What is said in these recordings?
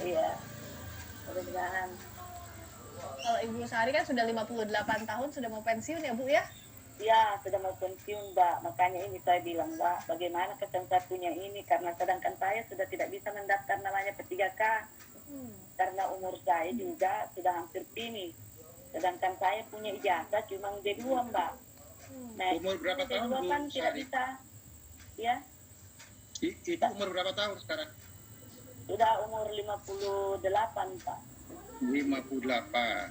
Iya, mudah-mudahan. Kalau Ibu Sari kan sudah 58 tahun, sudah mau pensiun ya Bu ya? Ya, sudah mau pensiun, Mbak. Makanya ini saya bilang, Mbak, bagaimana satu-satunya ini, karena sedangkan saya sudah tidak bisa mendaftar namanya P3K. Karena umur saya juga sudah hampir finish. Sedangkan saya punya ijazah cuma D2, Mbak. Nah, umur berapa tahun, Bu? Kan tidak bisa. Ya. Itu umur berapa tahun sekarang? Sudah umur 58, Pak. 58.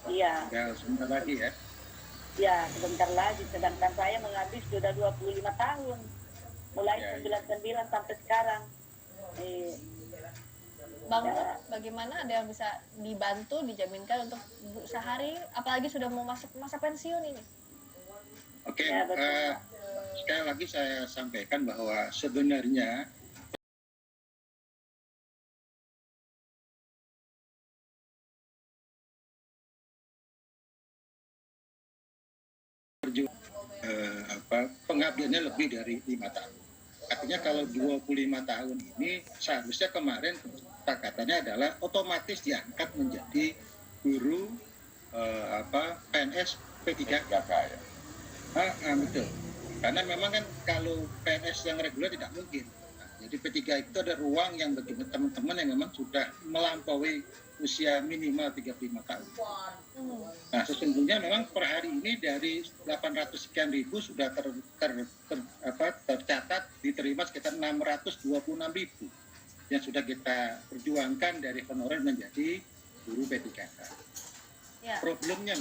Iya. Ya, sebentar lagi ya. Ya, sebentar lagi. Sedangkan saya menghabis sudah 25 tahun. Mulai ya, 99 sampai sekarang. Bang Nur, bagaimana ada yang bisa dibantu, dijaminkan untuk Bu Sahari, apalagi sudah mau masuk masa pensiun ini? Oke, sekali lagi saya sampaikan bahwa sebenarnya pengabdiannya lebih dari 5 tahun. Artinya kalau 25 tahun ini seharusnya kemarin kesepakatannya adalah otomatis diangkat menjadi guru PNS P3K ya. Betul. Karena memang kan kalau PNS yang reguler tidak mungkin. Jadi P3 itu ada ruang yang bagi teman-teman yang memang sudah melampaui usia minimal 35 tahun. Nah, sesungguhnya memang per hari ini dari 800 sekian ribu sudah tercatat diterima sekitar 626 ribu yang sudah kita perjuangkan dari honorer menjadi guru P3K. Ya. Problemnya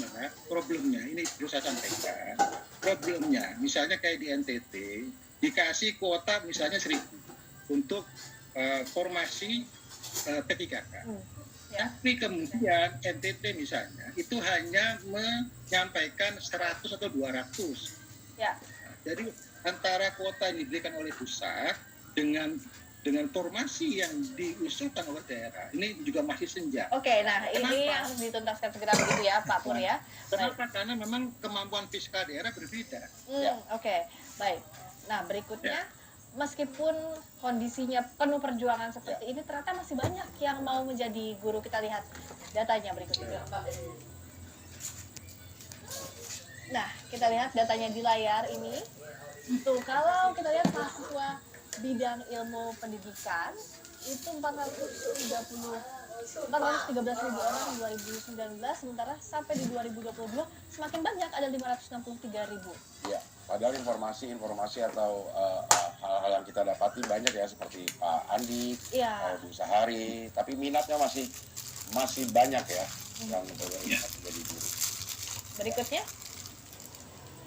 ini perlu saya sampaikan. Problemnya, misalnya kayak di NTT dikasih kuota misalnya 1.000 untuk formasi P3K. Ya. Tapi kemudian NTT misalnya itu hanya menyampaikan 100 atau 200. Ya. Nah, jadi antara kuota yang diberikan oleh pusat dengan formasi yang diusulkan oleh daerah ini juga masih senja. Oke, nah kenapa? Ini yang harus dituntaskan segera begitu ya Pak Pur ya. Kenapa? Karena memang kemampuan fiskal daerah berbeda. Oke, baik. Nah berikutnya, meskipun kondisinya penuh perjuangan seperti ini, ternyata masih banyak yang mau menjadi guru. Kita lihat datanya berikutnya. Nah, kita lihat datanya di layar ini. Tuh, kalau kita lihat mahasiswa bidang ilmu pendidikan itu 413.000 orang di 2019, sementara sampai di 2022 semakin banyak, ada 563.000. Ya, padahal informasi atau hal-hal yang kita dapati banyak ya, seperti Pak Andi, Bu Sahari, tapi minatnya masih banyak ya yang menjadi guru.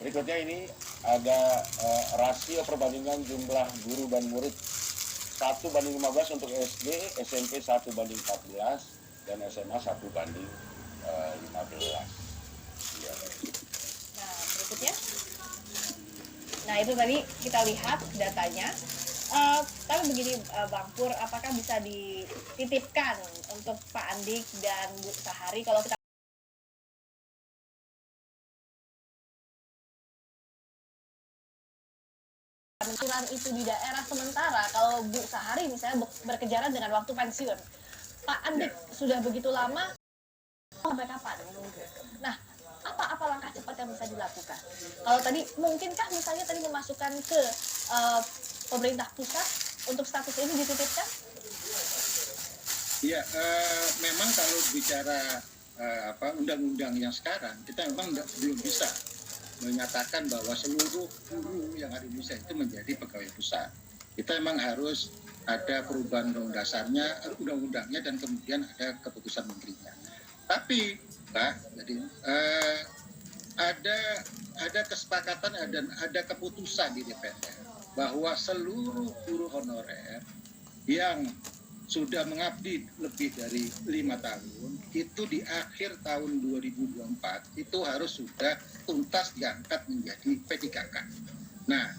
Berikutnya ini ada rasio perbandingan jumlah guru dan murid 1:15 untuk SD, SMP 1:14, dan SMA 1:15. Ya. Nah, berikutnya. Nah, itu tadi kita lihat datanya. Tapi begini Bang Pur, apakah bisa dititipkan untuk Pak Andik dan Bu Sahari kalau kita pensiunan itu di daerah, sementara kalau Bu Sahari misalnya berkejaran dengan waktu pensiun, Pak Andik sudah begitu lama, sampai kapan menunggu? Nah, apa langkah cepat yang bisa dilakukan? Kalau tadi mungkinkah misalnya tadi memasukkan ke pemerintah pusat untuk status ini dititipkan? Iya, memang kalau bicara undang-undang yang sekarang, kita memang belum bisa menyatakan bahwa seluruh guru yang ada di Indonesia itu menjadi pegawai pusat. Kita memang harus ada perubahan undang-undangnya dan kemudian ada keputusan menterinya. Tapi, Pak, jadi ada kesepakatan dan ada keputusan di DPR bahwa seluruh guru honorer yang sudah mengabdi lebih dari 5 tahun, itu di akhir tahun 2024 itu harus sudah tuntas diangkat menjadi P3K. Nah,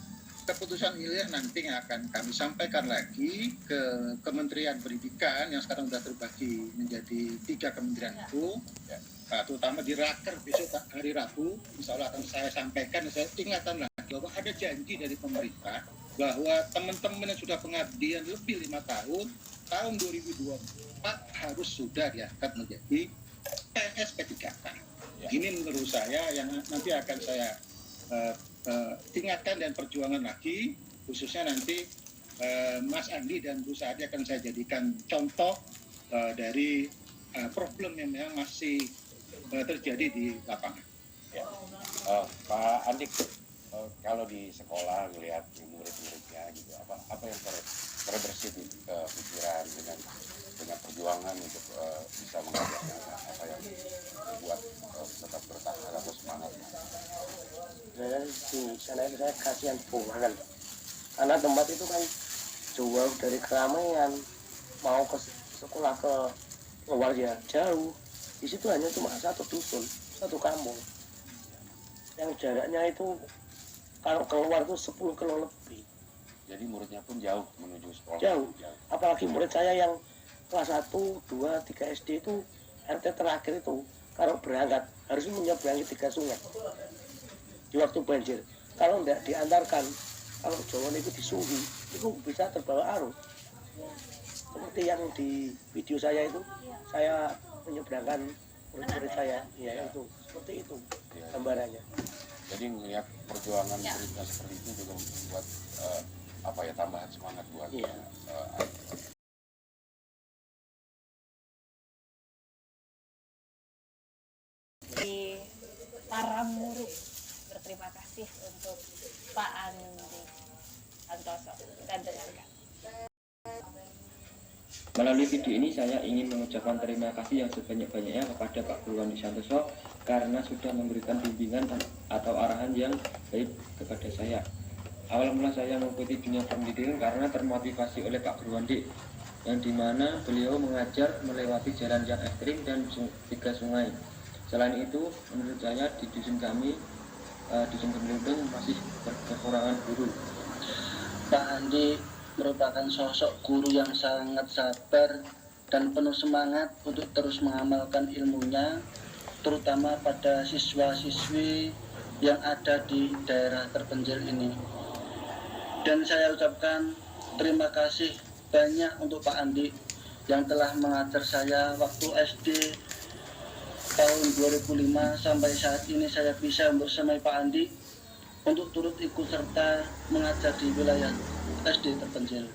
keputusan ini nanti yang akan kami sampaikan lagi ke Kementerian Pendidikan yang sekarang sudah terbagi menjadi 3 kementerian itu, terutama di Raker besok hari Rabu, insya Allah akan saya sampaikan, saya ingatkan lagi bahwa ada janji dari pemerintah bahwa teman-teman yang sudah pengabdian lebih 5 tahun, tahun 2024 harus sudah diangkat menjadi PNS P3K. Ini menurut saya yang nanti akan saya tingkatkan dan perjuangan lagi, khususnya nanti Mas Andi dan Bu Sahari akan saya jadikan contoh dari problem yang memang masih terjadi di lapangan. Ya. Pak Andik, kalau di sekolah melihat murid-muridnya gitu, apa yang terbersit di pikiran dengan perjuangan untuk bisa mengajarkan apa yang membuat tetap bertahan atau semangat? Di sana saya kasihan banget karena tempat itu kan jauh dari keramaian, mau ke sekolah ke luar ya jauh. Di situ hanya cuma satu dusun, satu kampung yang jaraknya itu kalau keluar itu 10 kilo lebih. Jadi muridnya pun jauh menuju sekolah. Jauh. Apalagi murid saya yang kelas 1, 2, 3 SD itu RT terakhir itu kalau berangkat harus menyeberangi 3 sungai di waktu banjir. Kalau tidak diantarkan, kalau Jawa itu disuhi, itu bisa terbawa arus. Seperti yang di video saya itu, saya menyeberangkan murid-murid saya, ya itu seperti itu gambarannya. Jadi melihat perjuangan muridnya seperti itu juga membuat tambahan semangat buat di para murid. Berterima kasih untuk Pak Andi Santoso. Kita dengarkan. Melalui video ini saya ingin mengucapkan terima kasih yang sebanyak-banyaknya kepada Pak Guru Andi Santoso karena sudah memberikan bimbingan atau arahan yang baik kepada saya. Awal mula saya mengikuti dunia pendidikan karena termotivasi oleh Pak Guru Andi, yang dimana beliau mengajar melewati jalan yang ekstrim dan 3 sungai. Selain itu, menurut saya di dusun kami, dusun Gembludung masih kekurangan guru. Pak Andi merupakan sosok guru yang sangat sabar dan penuh semangat untuk terus mengamalkan ilmunya, terutama pada siswa-siswi yang ada di daerah terpencil ini. Dan saya ucapkan terima kasih banyak untuk Pak Andi yang telah mengajar saya waktu SD tahun 2005 sampai saat ini saya bisa bersama Pak Andi untuk turut ikut serta mengajar di wilayah SD terpencil.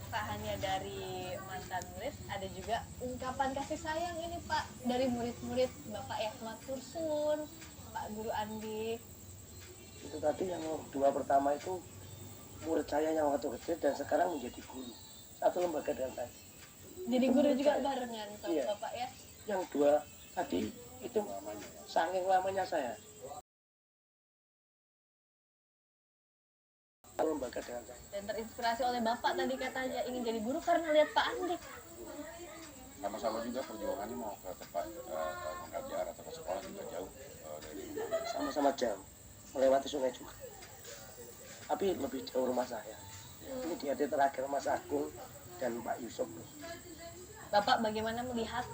Tak hanya dari mantan murid, ada juga ungkapan kasih sayang ini Pak dari murid-murid Bapak Yahmat Tursun, Pak Guru Andi. Itu tadi yang 2 pertama itu murid saya yang waktu kecil dan sekarang menjadi guru satu lembaga dengan saya. Jadi guru juga barengan sama Iya. Bapak ya? Yang 2 tadi itu saking lamanya saya lembaga dengan saya. Dan terinspirasi oleh Bapak tadi katanya ingin jadi guru karena lihat Pak Andi. sama-sama juga perjuangannya mau ke tempat mengajar atau ke sekolah juga jauh dari rumah. Sama-sama jauh melewati sungai juga, tapi lebih jauh rumah saya. Ini di RT terakhir Mas Agung dan Pak Yusuf. Bapak bagaimana melihat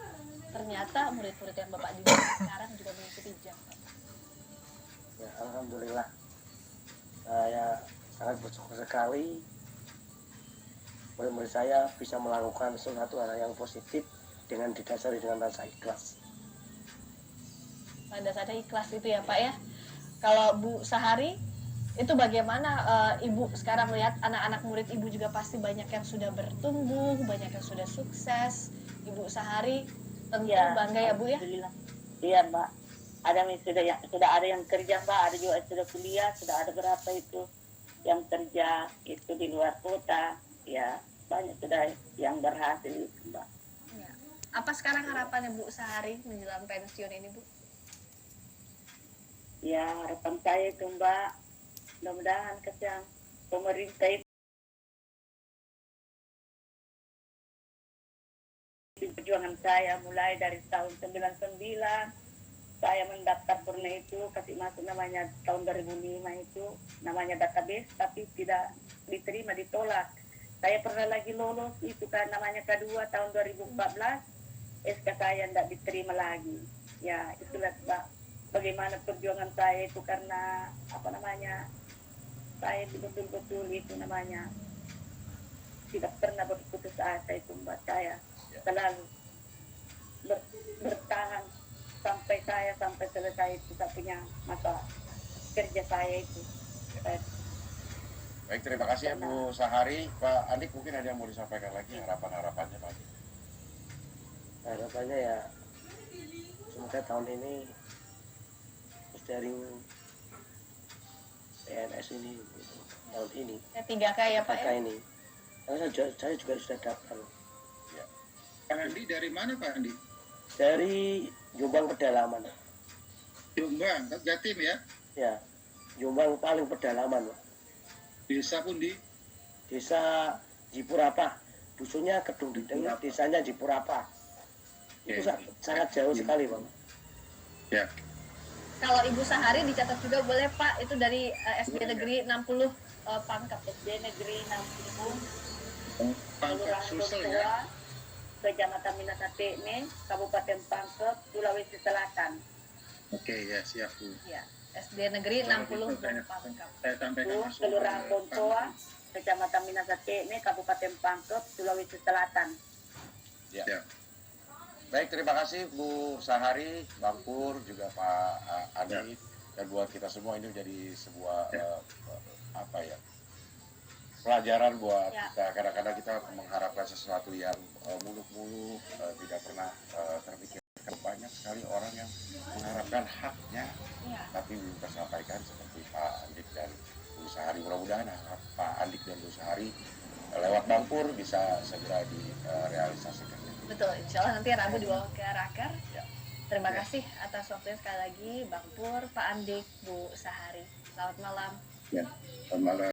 ternyata murid-murid yang Bapak didik sekarang juga mengikuti jam? Ya, alhamdulillah saya sangat bersyukur sekali murid-murid saya bisa melakukan sesuatu hal yang positif dengan didasari dengan rasa ikhlas. Pada saat ikhlas itu ya Pak ya. Kalau Bu Sahari itu bagaimana Ibu sekarang melihat anak-anak murid Ibu juga pasti banyak yang sudah bertumbuh, banyak yang sudah sukses. Ibu Sahari tentu bangga ya Bu ya. Iya Mbak. Ada yang sudah ada yang kerja Mbak, ada juga yang sudah kuliah, sudah ada berapa itu yang kerja itu di luar kota. Ya banyak sudah yang berhasil itu Mbak. Ya. Apa sekarang harapannya Bu Sahari menjelang pensiun ini Bu? Ya harapan saya itu Mbak, mudah-mudahan yang pemerintah itu perjuangan saya mulai dari tahun 99 saya mendaftar purna itu kasih masuk namanya tahun 2005 itu namanya database tapi tidak diterima, ditolak. Saya pernah lagi lolos itu kan namanya kedua tahun 2014 SK saya tidak diterima lagi. Ya itulah Mbak bagaimana perjuangan saya itu karena apa namanya, saya itu betul-betul itu namanya tidak pernah berputus asa itu Mbak. Saya selalu bertahan sampai selesai itu saya punya masa kerja saya itu. Baik, terima kasih ya Bu Sahari. Pak Andik mungkin ada yang mau disampaikan lagi harapannya Pak Andik. Harapannya ya semoga tahun ini sharing PNS ini gitu, tahun ini Ya 3K ya Pak ya. ini karena saya juga sudah daftar Pak Andi dari mana Pak Andi? dari Jombang Pedalaman. Jombang, Jatim ya? Ya, Jombang paling pedalaman, Pak. Desa pun di Desa Jipurapa, dusunnya Kedung Dideng, desanya Jipurapa. Itu sangat jauh sekali, Pak. ya. Kalau Ibu Sahari dicatat juga boleh Pak, itu dari SD Negeri 60 Pangkep. SD Negeri 60 Pangkep Kelurahan Sulsel Bontoa, ya? Kecamatan Minasatene, Kabupaten Pangkep, Sulawesi Selatan. Oke ya, siap Bu. Ya, SD Negeri 60 Pangkep. Saya sampaikan langsung Kelurahan ke Bontoa, Pangkep. Kecamatan Minasatene, Kabupaten Pangkep, Sulawesi Selatan. Ya. Ya. Baik, terima kasih Bu Sahari, Bang Pur, juga Pak Andi. Dan buat kita semua ini menjadi sebuah pelajaran buat kita. Kadang-kadang kita mengharapkan sesuatu yang muluk-muluk, tidak pernah terpikirkan. Banyak sekali orang yang mengharapkan haknya, tapi belum tersampaikan seperti Pak Andik dan Bu Sahari. Mudah-mudahan Pak Andik dan Bu Sahari lewat Bang Pur bisa segera direalisasikan. Betul, insya Allah nanti Rabu dibawa ke Raker. Ya. Terima kasih atas waktunya sekali lagi Bang Pur, Pak Andik, Bu Sahari. Selamat malam. Ya, selamat malam.